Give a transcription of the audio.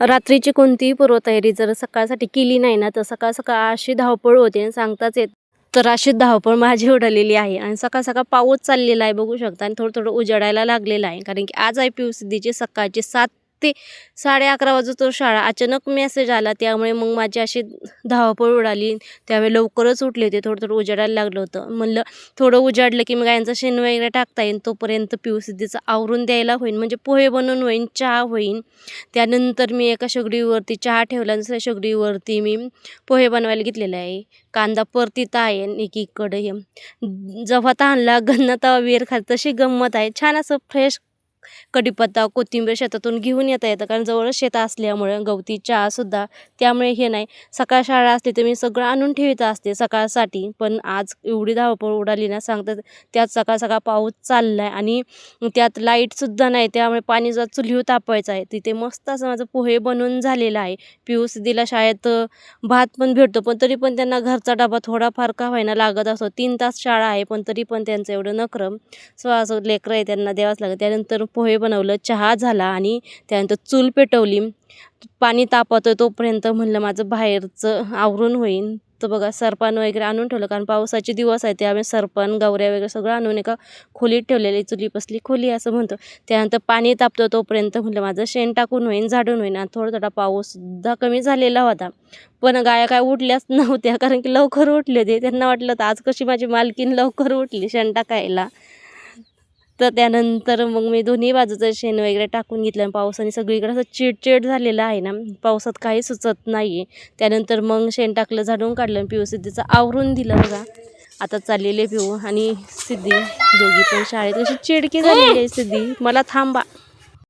रात्रीची कोणतीही पूर्वतयारी जर सकाळसाठी केली नाही ना, तर सकाळ सकाळ अशी धावपळ होते आणि सांगताच येत. तर अशी धावपळ माझी उडालेली आहे आणि सकाळ सकाळ पाऊस चाललेला आहे बघू शकता आणि थोडं थोडं उजाडायला लागलेलं आहे. कारण की आज आहे पिऊसिद्धीची सकाळची 7 ते 11:30 वाजतो शाळा. अचानक मेसेज आला, त्यामुळे मग माझी अशी धावपळ उडाली. त्यावेळी लवकरच उठले होते, थोडं थोडं उजाडायला लागलं होतं. म्हणलं थोडं उजाडलं की मग गायांचं शेण वगैरे टाकता येईल, तोपर्यंत पिऊसिद्धीचं आवरून द्यायला होईल, म्हणजे पोहे बनवून होईल, चहा होईल. त्यानंतर मी एका शेगडीवरती चहा ठेवला, दुसऱ्या शेगडीवरती मी पोहे बनवायला घेतलेले आहे. कांदा परतीत आहे आणि एकीकडे हे जव्हाता आणला गन्ना तवा वेर खात तशी गंमत आहे. छान असं फ्रेश कढीपत्ता, कोथिंबीर शेतातून घेऊन येता येतं, कारण जवळच शेत असल्यामुळं गवती चहासुद्धा. त्यामुळे हे नाही, सकाळ शाळा असते तर मी सगळं आणून ठेवीत असते सकाळसाठी. पण आज एवढी धावपळ उडाली ना सांगतात. त्यात सकाळ सकाळ पाऊस चालला आहे आणि त्यात लाईटसुद्धा नाही, त्यामुळे पाणी जर चुलीवर तापवायचं आहे. तिथे मस्त असं माझं पोहे बनवून झालेलं आहे. पिऊसिद्धीला शाळेत भात पण भेटतो, पण तरी पण त्यांना घरचा डबा थोडाफार का होईना लागत असतो. 3 तास शाळा आहे, पण तरी पण त्यांचं एवढं नखरं. असं लेकरं आहे, त्यांना द्यावंच लागतं. त्यानंतर पोहे बनवलं, चहा झाला आणि त्यानंतर चूल पेटवली. पाणी तापवतं तोपर्यंत म्हणलं माझं बाहेरचं आवरून होईल. तर बघा सरपण वगैरे आणून ठेवलं, कारण पावसाचे दिवस आहे, त्यामुळे सरपण, गवऱ्या वगैरे सगळं आणून एका खोलीत ठेवलेली, चुलीपसली खोली असं म्हणतो. त्यानंतर पाणी तापतं तोपर्यंत म्हटलं माझं शेण टाकून होईन, झाडून होईन. आणि थोडा थोडा पाऊससुद्धा कमी झालेला होता. पण गाया काय उठल्याच नव्हत्या, कारण की लवकर उठले होते. त्यांना वाटलं तर आज कशी माझी मालकीन लवकर उठली शेण टाकायला. तर त्यानंतर मग मी दोन्ही बाजूचं शेण वगैरे टाकून घेतलं आणि पावसाने सगळीकडे असं चिडचिड झालेलं आहे ना, पावसात काही सुचत नाही आहे. त्यानंतर मग शेण टाकलं, झाडून काढलं आणि पिऊसिद्धीचं आवरून दिलं बघा. आता चाललेले पिऊ आणि सिद्धी दोघी पण शाळेत. अशी चिडकी झालेली आहे सिद्धी, मला थांबा.